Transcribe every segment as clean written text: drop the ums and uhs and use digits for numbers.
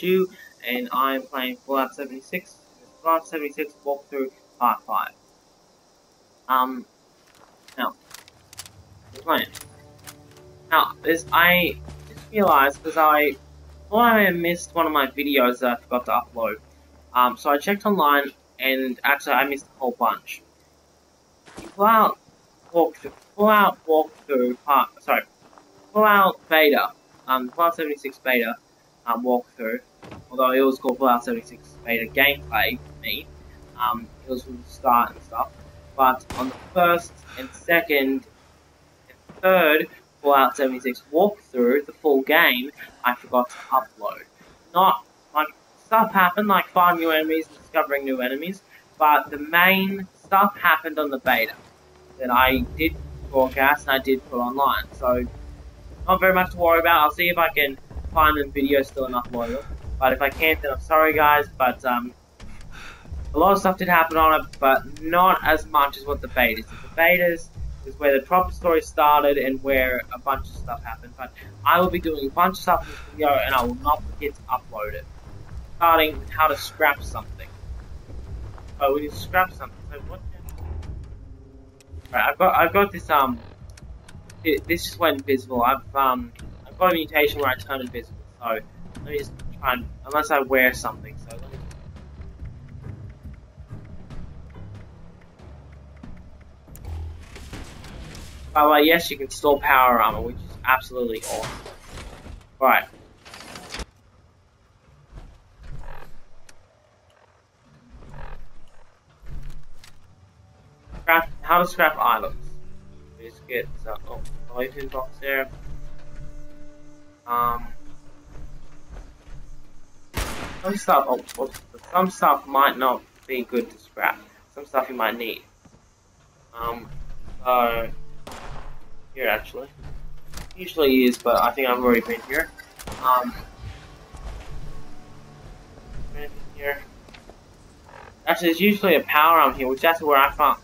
Stu, and I'm playing Fallout 76. Fallout 76 walkthrough part 5. Now, the plan. Now, I just realized because I thought I missed one of my videos that I forgot to upload. So I checked online, and actually I missed a whole bunch. Fallout beta, Fallout 76 beta, walkthrough, although it was called Fallout 76 beta gameplay for me, it was from the start and stuff, but on the first and second and third Fallout 76 walkthrough, the full game, I forgot to upload. Not, like, stuff happened, like finding new enemies and discovering new enemies, but the main stuff happened on the beta that I did broadcast and I did put online, so not very much to worry about. I'll see if I can find the video still and upload it, but if I can't, then I'm sorry guys, but a lot of stuff did happen on it, but not as much as what the beta is. The betas is where the proper story started and where a bunch of stuff happened, but I will be doing a bunch of stuff in this video and I will not forget to upload it. Starting with how to scrap something. Oh, we need to scrap something, so what? Right, I've got this, this just went invisible. I've got a mutation where I turn invisible, so let me just try and, unless I wear something, so let me. By the way, yes, you can store power armor, which is absolutely awesome. Right. How to scrap items. Just get some poison box there. Some stuff might not be good to scrap. Some stuff you might need. So here actually. Usually is, but I think I've already been here. Here. Actually, there's usually a power arm here, which that's where I found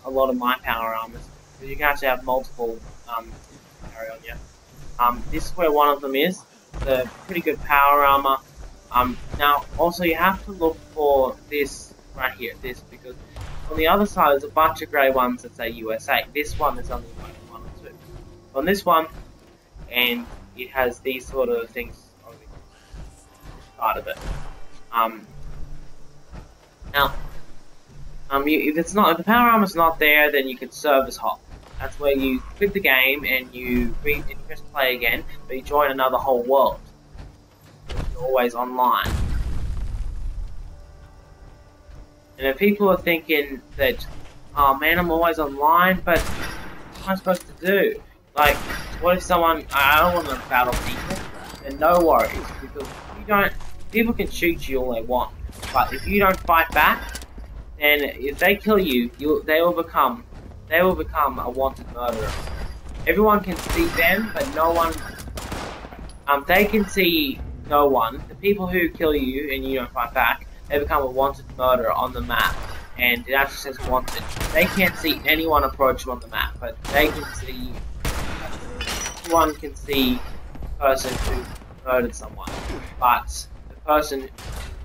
a lot of my power armors. Because you can actually have multiple carry on, yeah. This is where one of them is. It's a pretty good power armor. Now, also you have to look for this right here, this, because on the other side there's a bunch of grey ones that say USA. This one is only like 1 or 2. On this one, and it has these sort of things on this part of it. Now, if the power armor's not there, then you can service hop. That's where you quit the game and you press play again, but you join another whole world. You're always online. And if people are thinking that, oh man, I'm always online, but what am I supposed to do? Like, what if someone, I don't want to battle people, then no worries, because people can shoot you all they want, but if you don't fight back, then if they kill you, they will become a wanted murderer. Everyone can see them, but no one. They can see no one. The people who kill you and you don't fight back, they become a wanted murderer on the map, and it actually says wanted. They can't see anyone approach them on the map, but they can see. Everyone can see the person who murdered someone, but the person who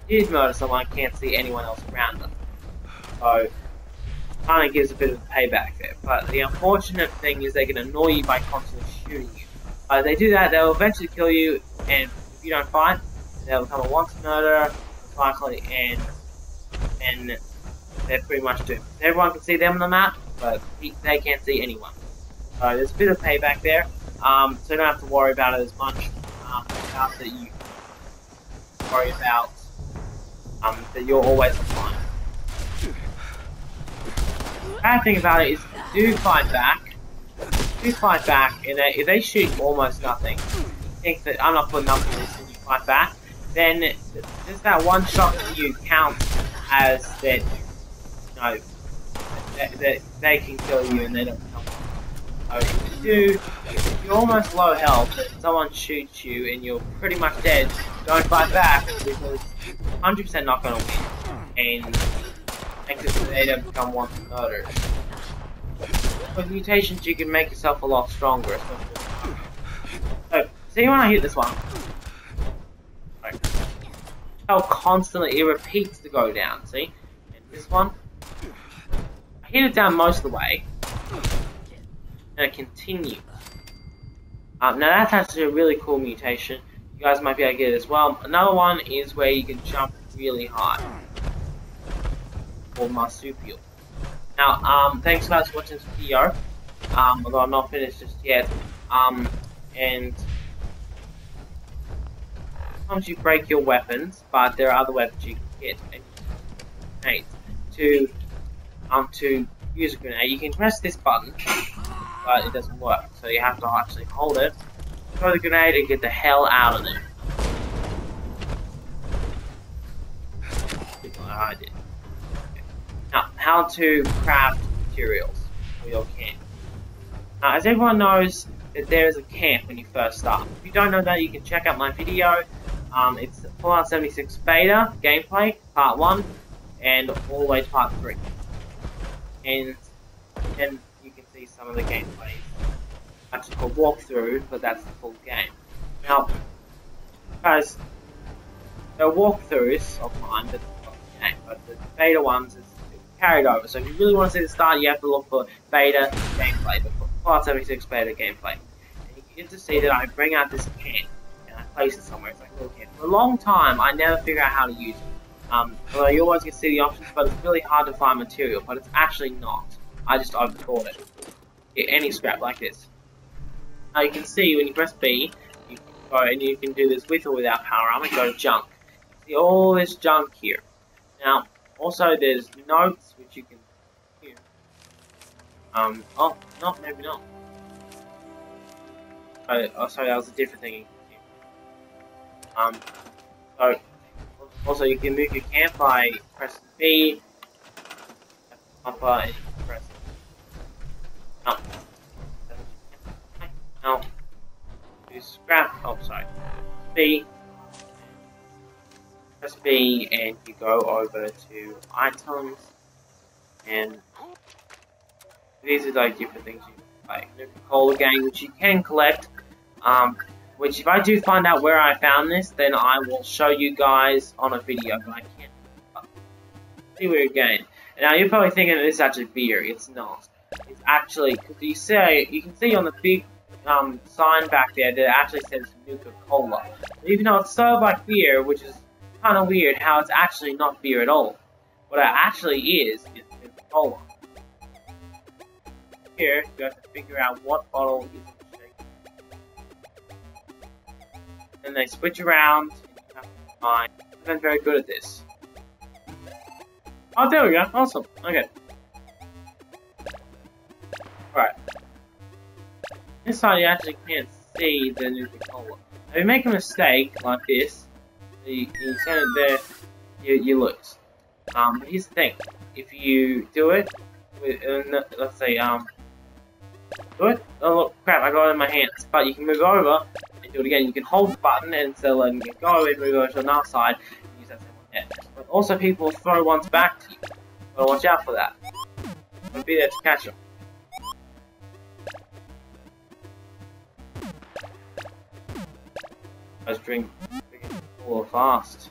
did murder someone can't see anyone else around them. So, kind of gives a bit of payback there. But the unfortunate thing is they can annoy you by constantly shooting you. If they do that, they'll eventually kill you, and if you don't fight, they'll become a wanted murderer, likely, and they're pretty much doomed. Everyone can see them on the map, but they can't see anyone. So there's a bit of payback there. So you don't have to worry about it as much. That you worry about that you're always online. The bad thing about it is if you do fight back, and if they shoot almost nothing, you think that I'm not putting up with this and you fight back, then just that one shot that you count as that, that they can kill you and they don't come. So if you're almost low health and someone shoots you and you're pretty much dead, don't fight back because 100% not going to win. And they don't become wanted murderers. With mutations, you can make yourself a lot stronger. So, see when I hit this one. Right. how constantly it repeats to go down, see? And this one, I hit it down most of the way, and it continues. Now that's actually a really cool mutation. You guys might be able to get it as well. Another one is where you can jump really high, called Marsupial. Now, thanks guys for watching this video. Although I'm not finished just yet. And sometimes you break your weapons, but there are other weapons you can get. And grenades. To use a grenade, you can press this button, but it doesn't work. So you have to actually hold it, throw the grenade, and get the hell out of there. I did. Okay. Now, how to craft materials for your camp. Now, as everyone knows, that there is a camp when you first start. If you don't know that, you can check out my video. It's Fallout 76 Beta gameplay, part 1, and all the way to part 3. And then you can see some of the gameplays. Actually called walkthrough, but that's the full game. Now, guys, there are walkthroughs of mine, but the beta ones is carried over. So if you really want to see the start, you have to look for beta gameplay, but for Fallout 76 beta gameplay. And you get to see that I bring out this camp and I place it somewhere. It's like a little camp. For a long time, I never figured out how to use it. Although you always can see the options, but it's really hard to find material. But it's actually not. I just overthought it. Get any scrap like this. Now you can see when you press B, you can go and you can do this with or without power armor. Go to junk. See all this junk here. Now, also there's notes which you can hear. Oh, no, maybe not. Oh, sorry, that was a different thing. So, also you can move your camp by pressing B, upper, and you can press no. Now, do scrap, oh sorry, B. Press B and you go over to items, and these are like different things you like Nuka-Cola gang, which you can collect. Which if I do find out where I found this, then I will show you guys on a video, but I can't. See weird game. And now you're probably thinking this is actually beer. It's not. It's actually, because you can see on the big sign back there that it actually says Nuka-Cola. Even though it's served like beer, which is kind of weird how it's actually not beer at all. What it actually is Nuka-Cola. Here, you have to figure out what bottle is in the shake. And they switch around, and you have to find. I've been very good at this. Oh, there we go. Awesome. Okay. Alright. This side you actually can't see the Nuka-Cola. If you make a mistake like this, you send it there, you lose. But here's the thing. If you do it, with, let's say, do it. Oh look, crap! I got it in my hands. But you can move over and do it again. You can hold the button and instead of letting it go, and move over to another side and use that same one there. But also, people throw ones back to you. So watch out for that. Don't be there to catch them. Let's drink all fast.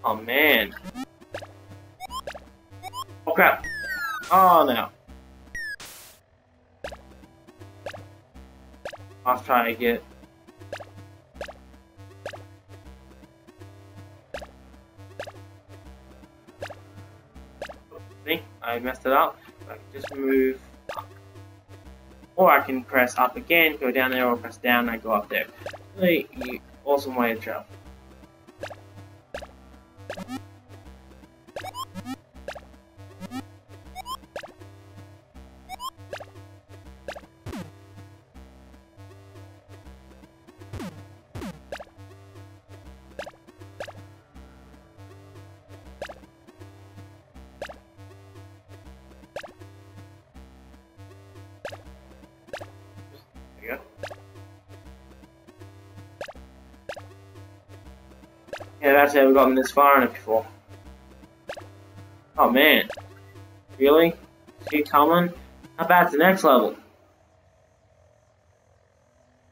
Oh man. Oh crap. Oh no. I'll try to get. See, I messed it up. So I can just move up. Or I can press up again, go down there, or press down and I go up there. Really awesome way to travel. Yeah, that's never gotten this far in it before. Oh man. Really? Keep coming? How about the next level?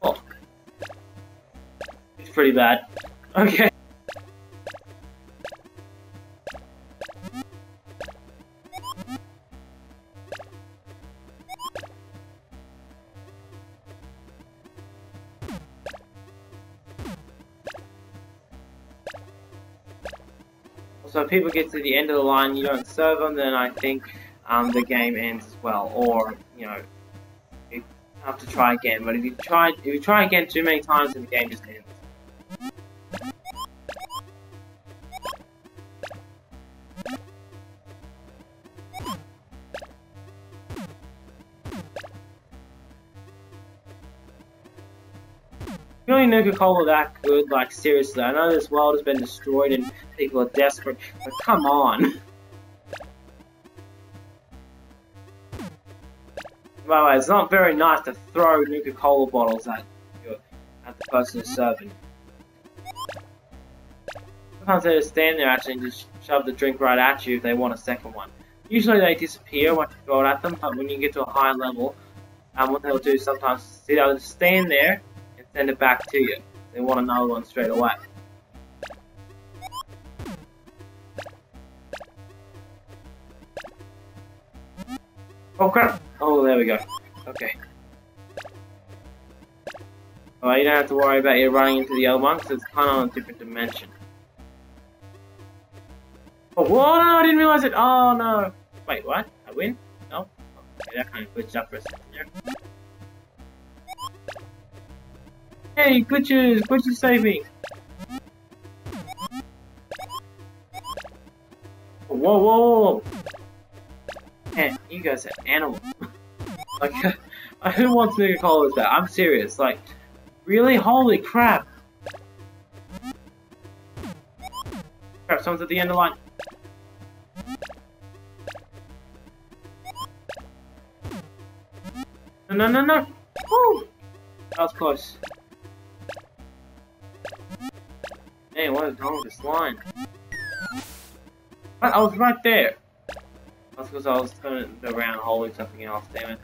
Oh. It's pretty bad. Okay. So if people get to the end of the line, you don't serve them, then I think the game ends as well. Or, you know, you have to try again. But if you try again too many times, then the game just ends. Really, Nuka-Cola that good? Like, seriously, I know this world has been destroyed and people are desperate, but come on. By the way, it's not very nice to throw Nuka-Cola bottles at the person who's serving. Sometimes they just stand there actually and just shove the drink right at you if they want a second one. Usually they disappear once you throw it at them, but when you get to a higher level, what they'll do sometimes, they'll just stand there and send it back to you. They want another one straight away. Oh crap! Oh, there we go. Okay. Alright, you don't have to worry about you running into the other one, because it's kind of on a different dimension. Oh, whoa, no, I didn't realize it! Oh, no! Wait, what? I win? No? Okay, that kind of glitched up for a second there. Hey, glitches! Glitches save me! Whoa, whoa, whoa! Man, you guys are animals. Like, who wants Nuka-Cola that? I'm serious, like, really? Holy crap! Crap, someone's at the end of the line. No, no, no, no! Woo! That was close. Man, what is wrong with this line? What? I was right there! That's because I was turning around holding something else, damn it.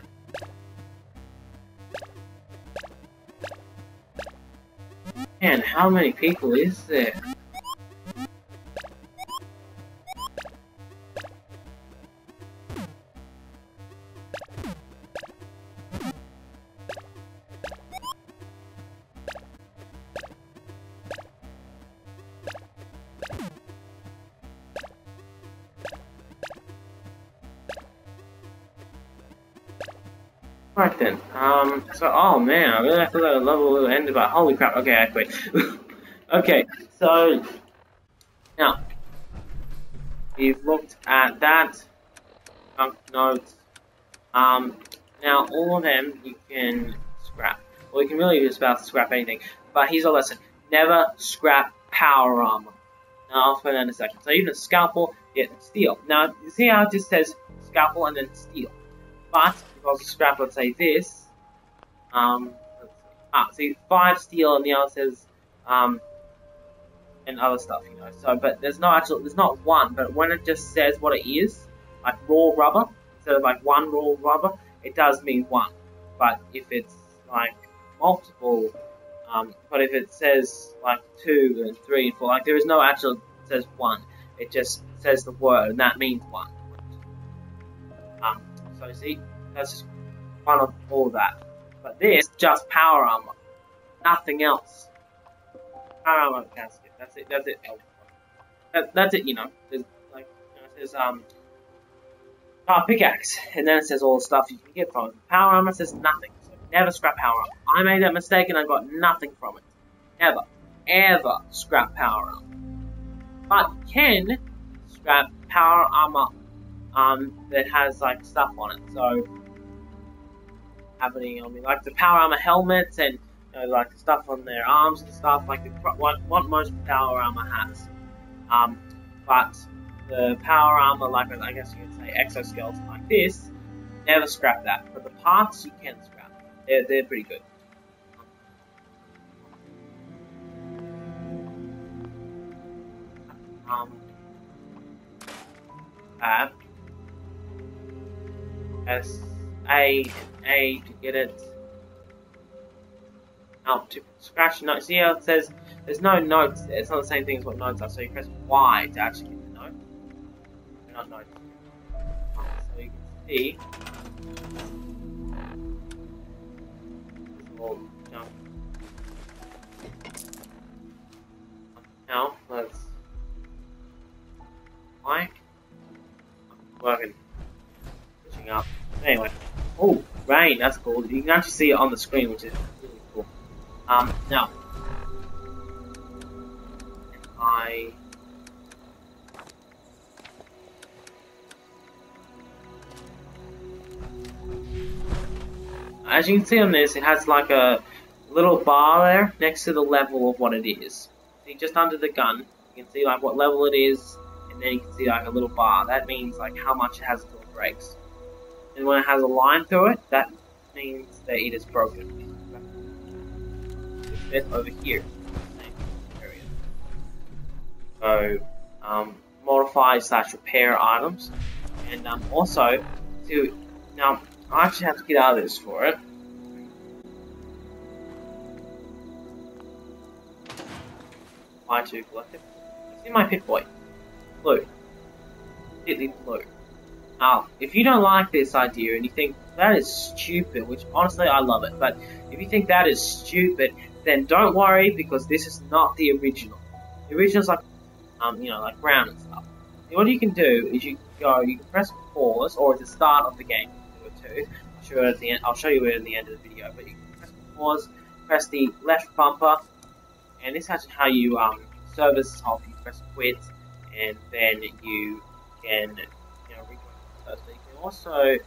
Man, how many people is there? Right then, oh man, I really thought that level would end, but holy crap, okay, I quit. Okay, so, now, we've looked at that, junk notes, now all of them you can scrap, well you can really just about to scrap anything, but here's a lesson, never scrap power armor. Now I'll explain that in a second. So even a scalpel, yeah, steel. Now, you see how it just says scalpel and then steel, but if I was to scrap, let's say this, see 5 steel and the other says, and other stuff, you know, so, but there's not one, but when it just says what it is, like raw rubber, instead of like one raw rubber, it does mean one, but if it's like multiple, but if it says like 2 and 3 and 4, like there is no actual, it says 1, it just says the word, and that means 1. So you see, that's just one of all that. But this, just power armor. Nothing else. Power armor, that's it. That's it. That's it, you know. There's, like, you know, it says, pickaxe. And then it says all the stuff you can get from it. Power armor says nothing. So never scrap power armor. I made that mistake and I got nothing from it. Never. Ever scrap power armor. But you can scrap power armor that has like stuff on it. So happening on me, like the power armor helmets and you know, like the stuff on their arms and stuff, like what most power armor has. But the power armor, like I guess you could say exoskeleton like this, never scrap that. But the parts you can scrap. They're pretty good. S A to get it. Now to scratch notes. See how it says there's no notes. It's not the same thing as what notes are. So you press Y to actually get the note. Not notes. So you can see. Now let's like. Working, pushing up. Anyway, oh, rain, that's cool. You can actually see it on the screen, which is really cool. Now, as you can see on this, it has like a little bar there next to the level of what it is. See, just under the gun, you can see like what level it is, and then you can see like a little bar. That means like how much it has until it breaks. And when it has a line through it, that means that it is broken. It's over here, same area. So, modify / repair items, and also to now. I actually have to get out of this for it. Y2 collective. See my Pip-Boy. Blue. Completely blue. Now, if you don't like this idea and you think that is stupid, which honestly I love it, but if you think that is stupid, then don't worry because this is not the original. The original is like, you know, like brown and stuff. And what you can do is you can press pause, or at the start of the game. Too. Sure, at the end, I'll show you it at the end of the video. But you can press pause, press the left bumper, and this is actually how you service off. You press quit, and then you can rejoin. So you can also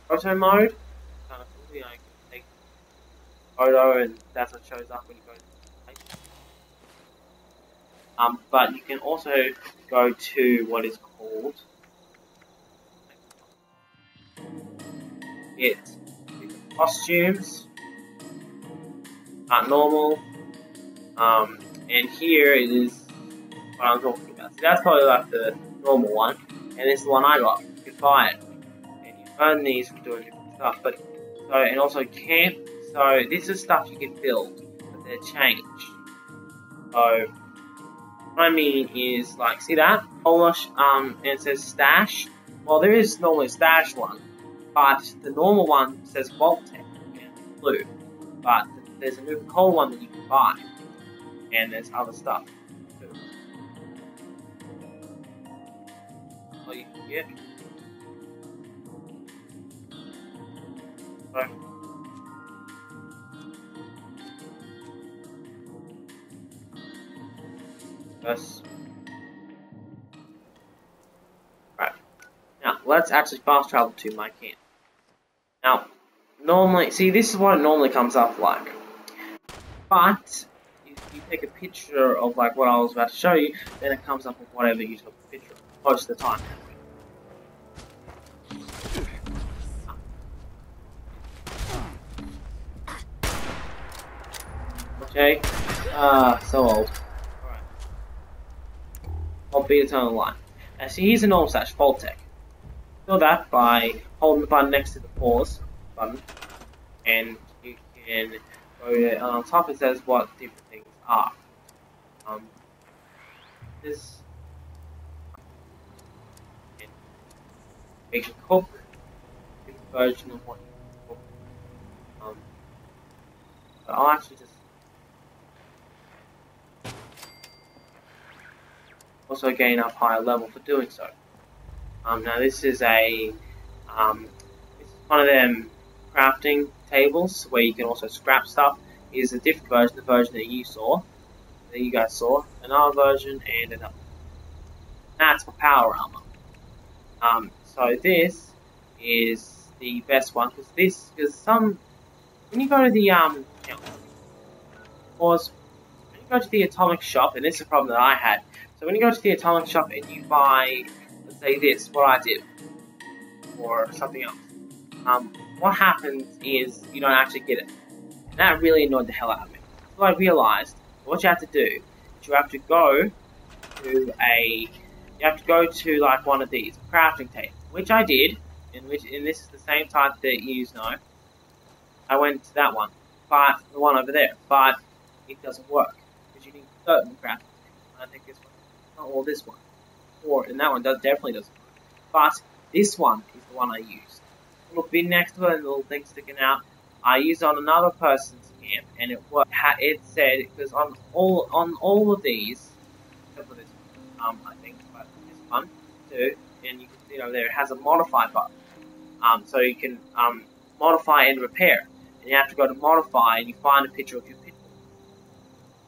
photo mode. Kind of cool, you can take a photo, and that's what shows up when you go to the place. But you can also go to what is called costumes, normal, and here it is what I'm talking about. So that's probably like the normal one, and this is the one I got. You can buy it, and you earn these from doing different stuff. But so, and also camp. So this is stuff you can build, but they're changed. So what I mean is, like, see that Polish, and it says stash. Well, there is normally a stash one. But the normal one says Vault-Tec in blue. But there's a Nuka-Cola one that you can buy. And there's other stuff too. Oh, you can get. So, yes. Right. Now, let's actually fast travel to my camp. Now, normally, see, this is what it normally comes up like. But, if you take a picture of like what I was about to show you, then it comes up with whatever you took a picture of, most of the time. Okay, so old. Alright. I'll be eternal line. Now, see, here's a normal stash, Vault-Tec. Do that by holding the button next to the pause button, and you can go to, on top it says what different things are. This you can cook different version of what you can cook. But I'll actually just also gain up higher level for doing so. Now this is a this is one of them crafting tables where you can also scrap stuff. Here's a different version, the version that you saw, that you guys saw, another version, and another. That's for power armor. So this is the best one because when you go to the when you go to the atomic shop, and this is a problem that I had. So when you go to the atomic shop and you buy, let's say this, what I did, or something else, what happens is you don't actually get it. And that really annoyed the hell out of me. So I realized what you have to do is you have to go to like one of these crafting tables, which I did, and this is the same type that you know. I went to that one, but the one over there, but it doesn't work because you need certain crafting. I think this one, or this one, and that one definitely doesn't work. But this one is the one I used. A little bin next to it and a little thing sticking out. I used it on another person's camp, and it worked. It said because on all of these, except for this one, I think one too, and you can see it over there. It has a modify button, so you can modify and repair. And you have to go to modify, and you find a picture of your pit bull.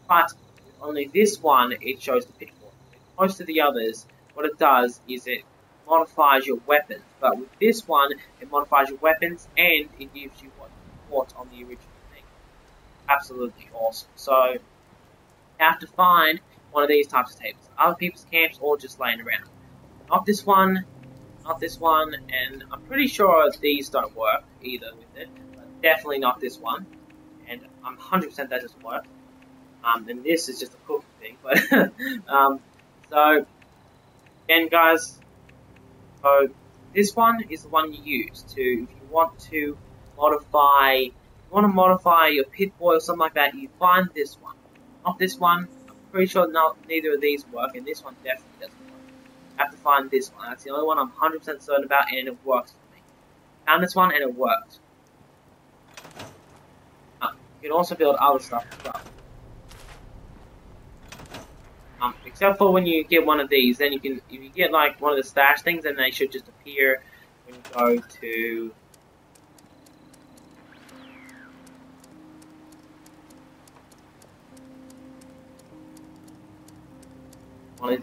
But with only this one, it shows the pit bull. Most of the others, what it does is it modifies your weapons. But with this one, it modifies your weapons and it gives you what you bought on the original thing. Absolutely awesome. So you have to find one of these types of tables. Other people's camps or just laying around. Not this one, and I'm pretty sure these don't work either with it. But definitely not this one. And I'm 100% that doesn't work. And this is just a cooking thing. But so again, guys. So this one is the one you use to, if you want to modify your pit boy or something like that, you find this one. Not this one. I'm pretty sure neither of these work, and this one definitely doesn't work. You have to find this one. That's the only one I'm 100% certain about, and it works for me. Found this one, and it worked. You can also build other stuff as well. Except for when you get one of these, then you can, if you get like one of the stash things, then they should just appear when you go to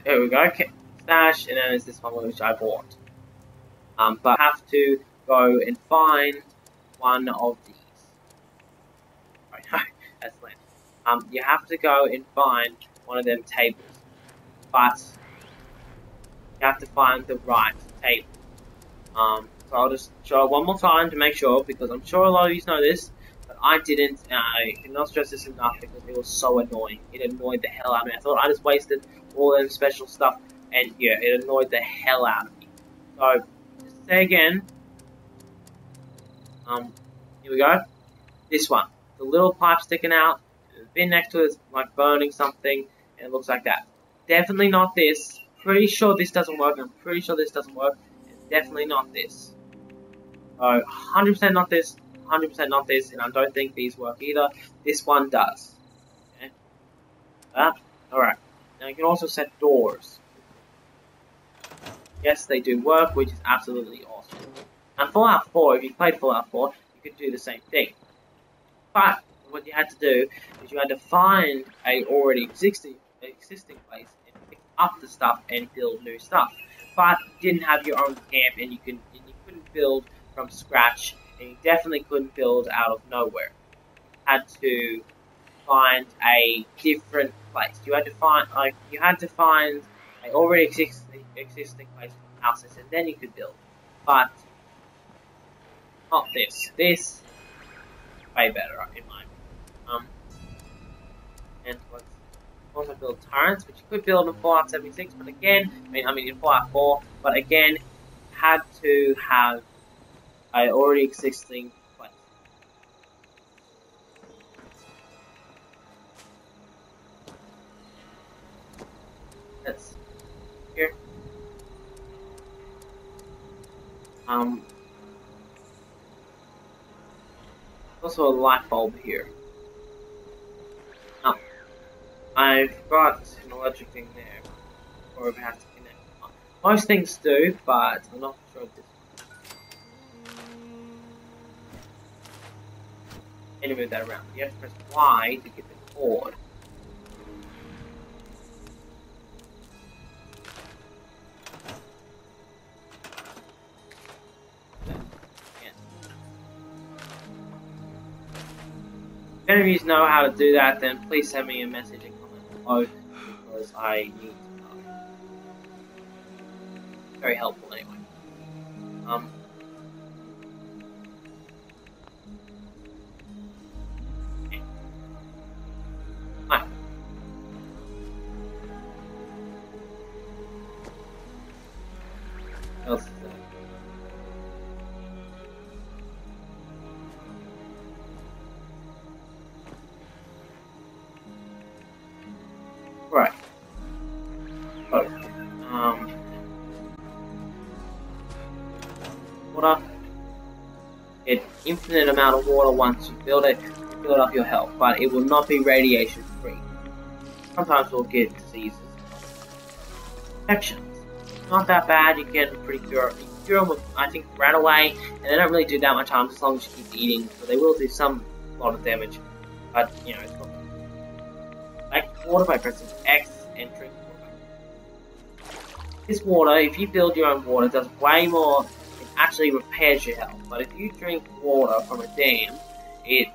there we go, okay. Stash, and then there's this one which I bought. But I have to go and find one of these. Right, no, that's lame. You have to go and find one of them tables, but you have to find the right table. So I'll just show it one more time to make sure, because I'm sure a lot of you know this, but I didn't. I cannot stress this enough because it was so annoying. It annoyed the hell out of me. I thought I just wasted all them special stuff, and yeah, it annoyed the hell out of me. So, just say again. Here we go. This one, the little pipe sticking out. The bin next to it is like burning something, and it looks like that. Definitely not this. Pretty sure this doesn't work. I'm pretty sure this doesn't work. And definitely not this. So 100% not this. 100% not this. And I don't think these work either. This one does. Okay. Alright. Now you can also set doors. Yes, they do work, which is absolutely awesome. And Fallout 4, if you played Fallout 4, you could do the same thing. But what you had to do is you had to find a already existing place and pick up the stuff and build new stuff. But you didn't have your own camp, and you couldn't build from scratch, and you definitely couldn't build out of nowhere. You had to find a different place. You had to find a already existing place for houses, and then you could build. But not this. This is way better in my opinion. And let's also build turrets, which you could build in Fallout 76, but again, I mean in Fallout 4, but again, had to have a already existing place. That's here. Also a light bulb here. Oh, I've got an electric thing there, or it has to connect. Most things do, but I'm not sure if this one. Can you move that around? You have to press Y to get the cord. If any of you know how to do that, then please send me a message and comment below, because I need to know. Very helpful anyway. Okay. Hi. What else is there? Right. Oh. Water. Get infinite amount of water once you build it. You build up your health, but it will not be radiation free. Sometimes we'll get diseases. Infections. not that bad. You can pretty cure them with, I think, right away, and they don't really do that much harm as long as you keep eating. So they will do a lot of damage, but you know it's not. Like water by pressing X and drink water. This water, if you build your own water, does way more. It actually repairs your health. But if you drink water from a dam, it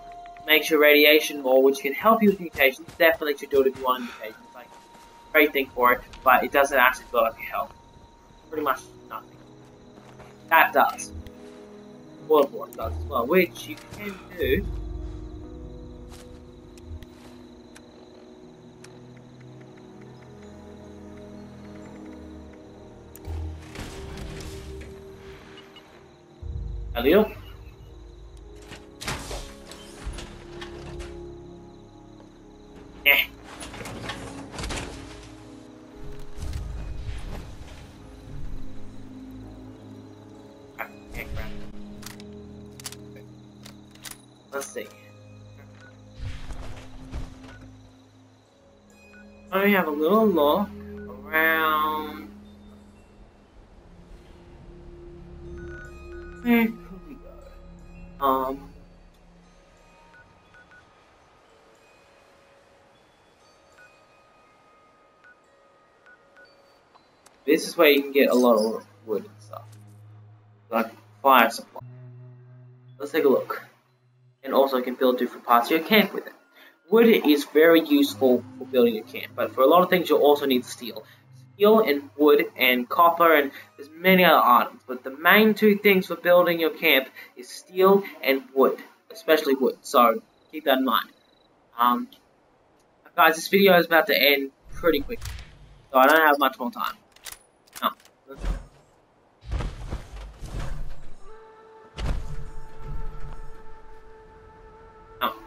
makes your radiation more, which can help you with mutations. Definitely should do it if you want mutations. Like great thing for it, but it doesn't actually build up your health. Pretty much nothing. That does. Water does as well, which you can do. A little. Yeah. Okay, crap. Let's see. Let me have a little look around. Where could we go? This is where you can get a lot of wood and stuff. Like fire supply. Let's take a look. And also you can build different parts of your camp with it. Wood is very useful for building your camp, but for a lot of things you'll also need steel. Steel and wood and copper, and there's many other items, but the main two things for building your camp is steel and wood, especially wood, so keep that in mind. Guys, this video is about to end pretty quick, so I don't have much more time. No.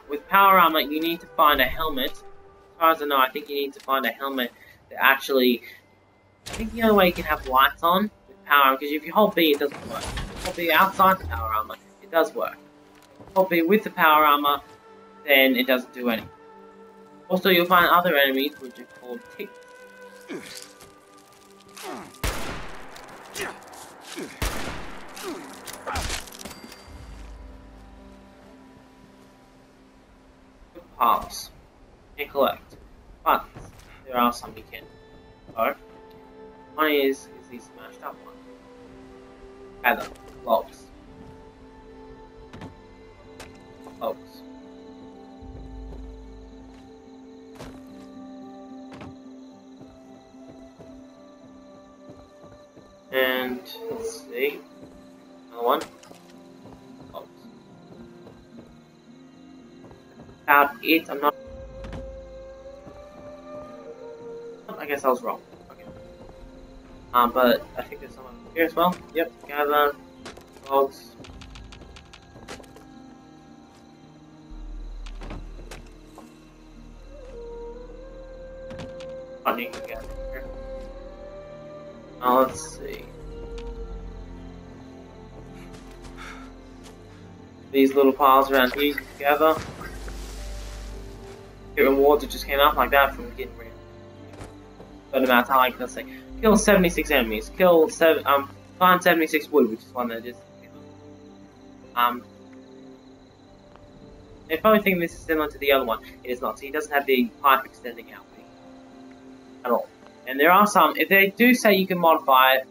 With power armor, you need to find a helmet. As far as I know, I think you need to find a helmet that actually. I think the only way you can have lights on with power armor, because if you hold B, it doesn't work. If you hold B outside the power armor, it does work. If you hold B with the power armor, then it doesn't do anything. Also, you'll find other enemies which are called ticks. Piles and collect, but there are some you can. So, one is the smashed up one. Gather logs. Logs. And let's see, another one. Logs. About it, I'm not. I guess I was wrong. Okay. But I think there's someone here as well. Yep, gather logs. Funny, gather here. Now let's see. These little piles around here together. Get rewards that just came up like that from getting rid of certain amount of time. Like let's say, kill 76 enemies, find 76 wood, which is one that just they probably think this is similar to the other one. It is not. So he doesn't have the pipe extending out at all. And there are some. If they do say you can modify it,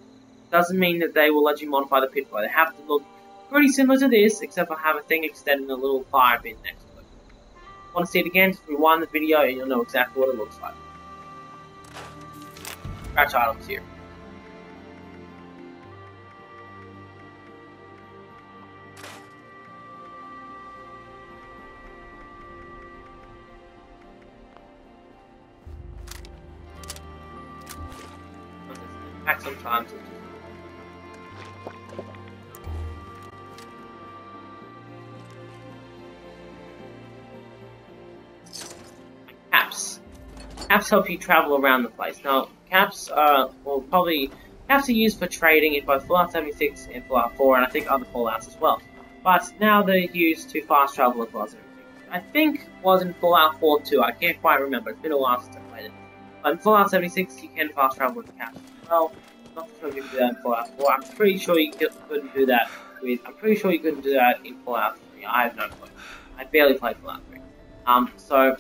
doesn't mean that they will let you modify the pitfall. They have to look pretty similar to this, except for have a thing extending a little fire pit next to it. Want to see it again? Just rewind the video and you'll know exactly what it looks like. Scratch items here. Back sometimes. Caps help you travel around the place. Now, caps are used for trading in both Fallout 76 and Fallout 4, and I think other Fallouts as well. But now they're used to fast travel as well as everything. I think was in Fallout 4 too. I can't quite remember. It's been a while since I played it. But in Fallout 76, you can fast travel with caps as well. not sure if you can do that in Fallout 4. I'm pretty sure you couldn't do that with. I'm pretty sure you couldn't do that in Fallout 3. I have no clue. I barely played Fallout 3. So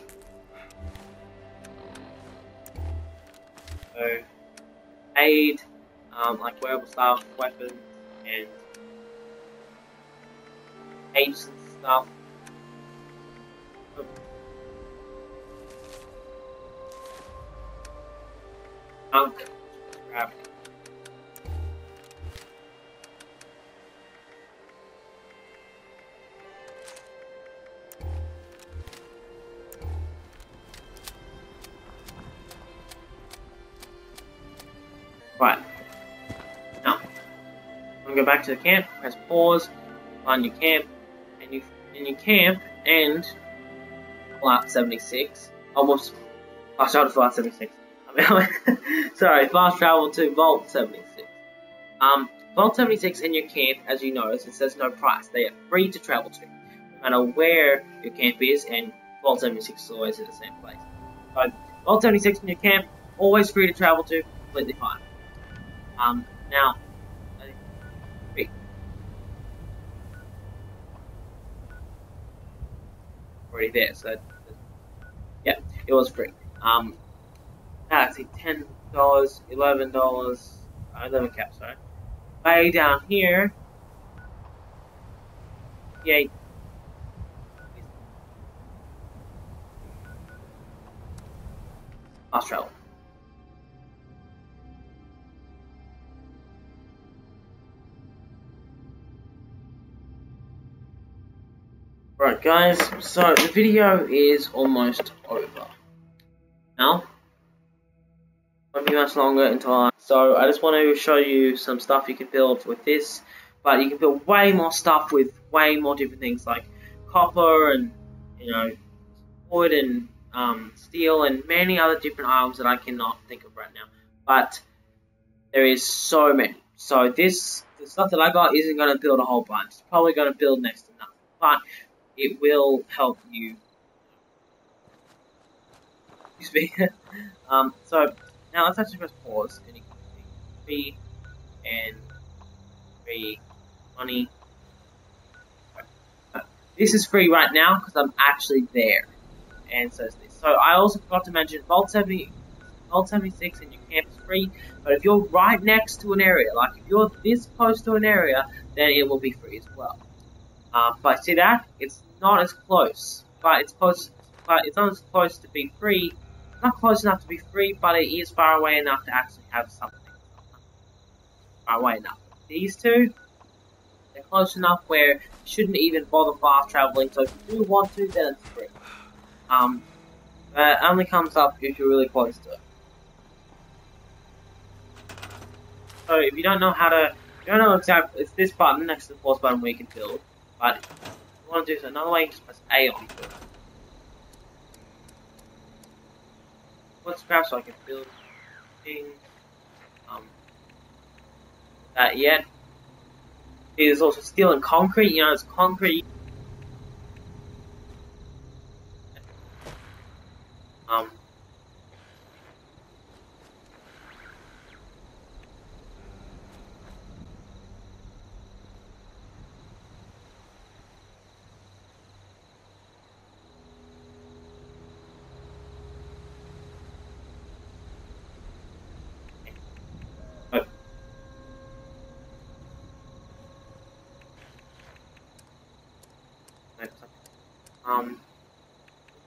aid, like wearable stuff, weapons, and apes and stuff. Junk. Grab. Right. Now, I'm gonna go back to the camp, press pause, find your camp, and you camp and Fallout 76. Almost fast travel to Fallout 76. Sorry, fast travel to Vault 76. Vault 76 in your camp, as you notice, it says no price. They are free to travel to, no matter where your camp is, and Vault 76 is always in the same place. So, Vault 76 in your camp, always free to travel to, completely fine. Now, free. Already there, so yeah, it was free. Let's see, $10, $11, 11 caps, right? Way down here, yeah. Australia. Right, guys, so the video is almost over. Now, won't be much longer until so I just want to show you some stuff you can build with this, but you can build way more stuff with way more different things like copper and, you know, wood and steel and many other different items that I cannot think of right now. But there is so many. So the stuff that I got isn't going to build a whole bunch. It's probably going to build next to nothing, but it will help you. Excuse me. So now let's actually press pause, and you can see free and free money. This is free right now because I'm actually there, and so is this. So I also forgot to mention Vault 76 in your camp is free, but if you're right next to an area, like if you're this close to an area, then it will be free as well. But see that? It's not as close, but it's close. But it's not as close to be free. Not close enough to be free, but it is far away enough to actually have something. Far away enough. These two, they're close enough where you shouldn't even bother fast traveling. So if you do want to, then it's free. It only comes up if you're really close to it. So if you don't know how to, you don't know exactly, it's this button next to the pause button where you can build. But if you want to do so another way, you just press A on build. Let's grab so I can build things. That yet. There's also steel and concrete. You know, it's concrete.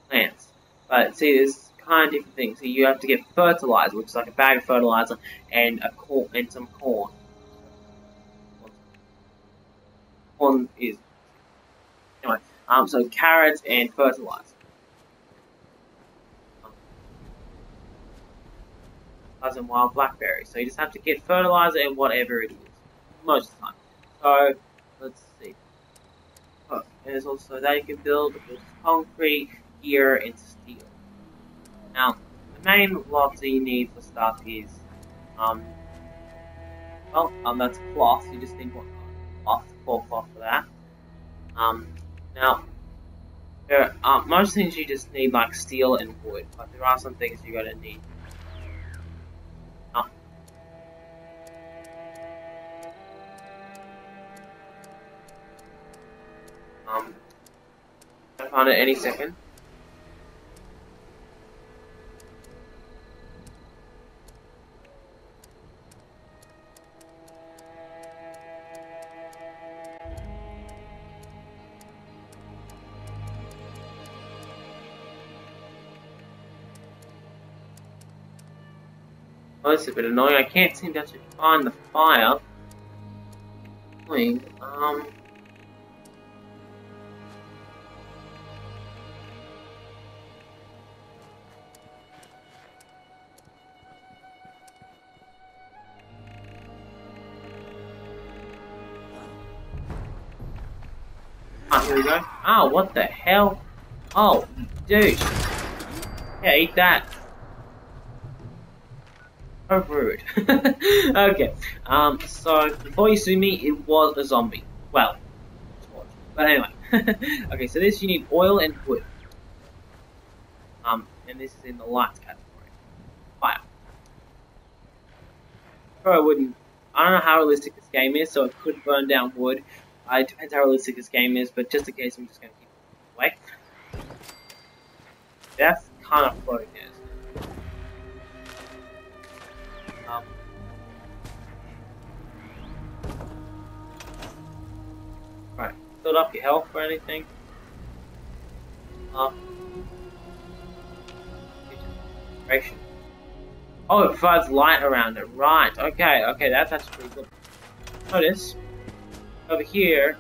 Plants. But see, there's kind of different things. So you have to get fertilizer, which is like a bag of fertilizer, and some corn. Corn is anyway. So carrots and fertilizer. And wild blackberries. So you just have to get fertilizer and whatever it is, most of the time. So let's see. Oh, and there's also that you can build with concrete, gear, and steel. Now, the main blocks that you need for stuff is, that's cloth. You just need cloth for that. Now, there are most things you just need like steel and wood, but there are some things you're gonna need. find it any second. Oh, this is a bit annoying. I can't seem to actually find the fire. Annoying. Here we go. Oh, what the hell? Oh, dude. Yeah, eat that. So rude. Okay. So before you see me, it was a zombie. Well, but anyway. Okay, so this you need oil and wood. And this is in the light category. Fire. I don't know how realistic this game is, so it could burn down wood. It depends how realistic this game is, but just in case, I'm just going to keep it away. That's kind of floating there. Right, build up your health or anything. Oh, it provides light around it. Right, okay, that's actually pretty good. Notice, over here,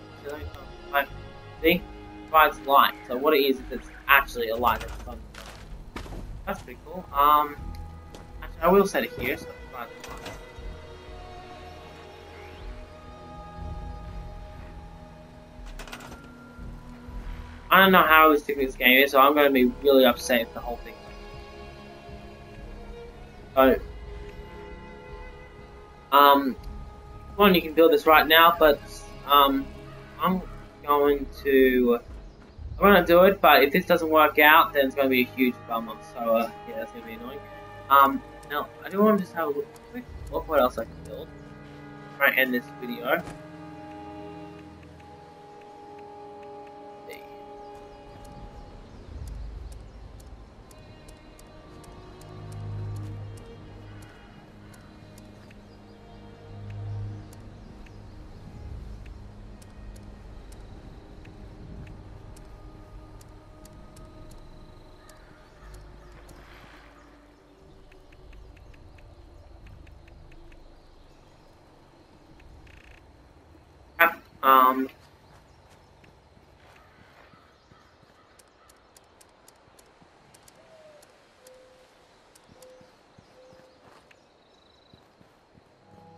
see, provides light. So what it is it's actually a light that's sun. That's pretty cool. Actually, I will set it here, so it provides light. I don't know how realistic this game is, so I'm going to be really upset if the whole thing. So, one, you can build this right now, but I'm going to do it. But if this doesn't work out, then it's going to be a huge bummer. So yeah, that's going to be annoying. Now I do want to just have a quick look what else I can build. Right, end this video.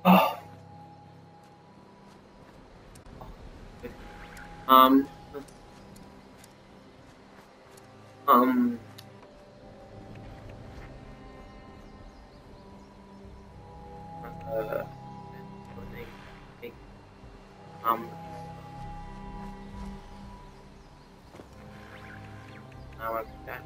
Oh. Um. Now I can back.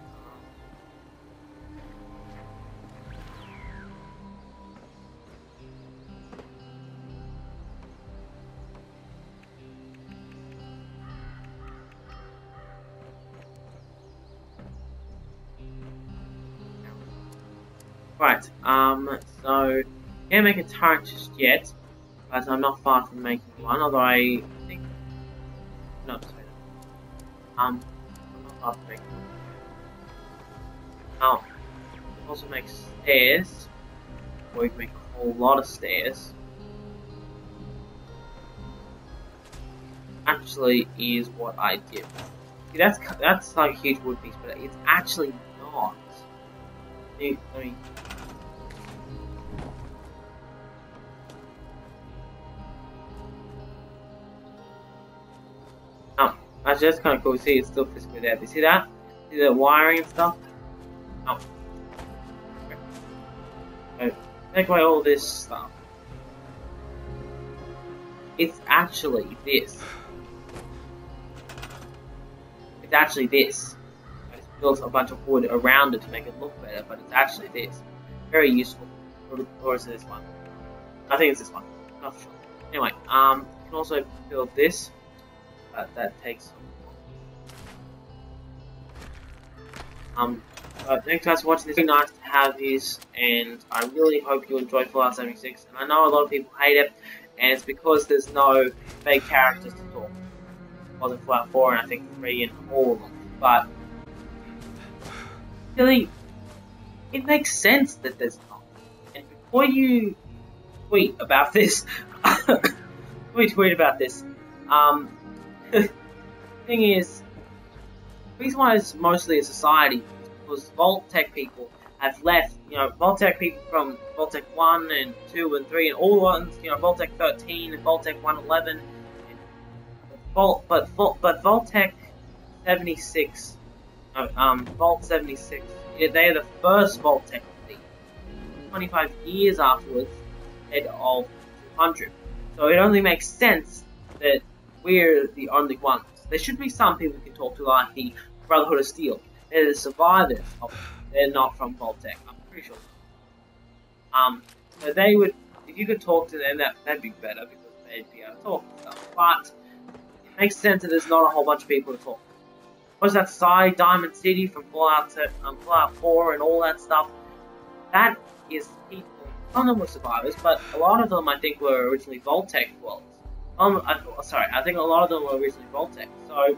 Right, so can't make a turret just yet, but I'm not far from making one, although I think no, sorry. I'm not far from making one. Oh, you can also make stairs, or you can make a whole lot of stairs. Actually is what I did. See, that's like a huge wood piece, but it's actually not. Let me actually, that's kind of cool. See, it's still physically there. You see that? See the wiring and stuff? Oh. Okay. So, take away all this stuff. It's actually this. It's actually this. I just built a bunch of wood around it to make it look better, but it's actually this. Very useful. Or is it this one? I think it's this one. Not sure. Anyway, you can also build this. That takes some Thanks guys for watching this. It's really nice to have this, and I really hope you enjoyed Fallout 76. And I know a lot of people hate it, and it's because there's no fake characters to talk. It wasn't Fallout 4 and I think 3 and all of them. But really, it makes sense that there's not. And before you tweet about this, the thing is, the reason why it's mostly a society is because Vault-Tec people have left, Vault-Tec people from Vault-Tec 1 and 2 and 3 and all the ones, Vault-Tec 13 and Vault-Tec 111, but Vault-Tec 76, Vault 76, they're the first Vault-Tec fleet, 25 years afterwards, head of 200. So it only makes sense that we're the only ones. There should be some people we can talk to, like the Brotherhood of Steel. They're the survivors of it. They're not from Vault-Tec, I'm pretty sure. So they would, if you could talk to them, that'd be better, because they'd be able to talk and stuff. But it makes sense that there's not a whole bunch of people to talk to. What's that side, Diamond City from Fallout 4 and all that stuff? That is people. Some of them were survivors, but a lot of them I think were originally Vault-Tec dwellers. I think a lot of them were originally Vault-Tec. So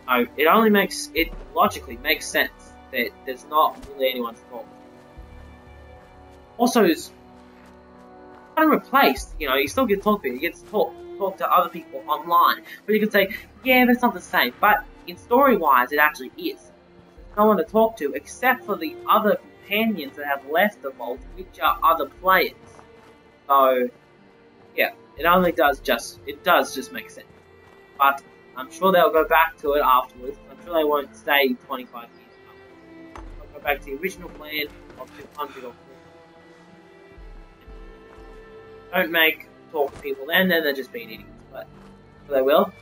it logically makes sense that there's not really anyone to talk to. Also, it's kind of replaced. You still get to talk to people. You get to talk to other people online, but you can say, yeah, but it's not the same. But in story-wise, it actually is. There's no one to talk to except for the other companions that have left the vault, which are other players. So yeah, it does just make sense. But I'm sure they'll go back to it afterwards. I'm sure they won't stay 25 years after. They'll go back to the original plan of 200 or 400. Don't talk to people then they're just being idiots, but they will.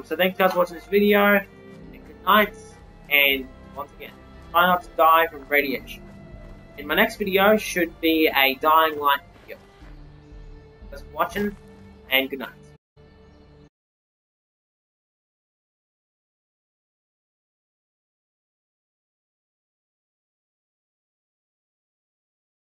So thanks guys for watching this video, and good night, and once again, try not to die from radiation. In my next video should be a Dying Light video. Thanks for watching, and good night.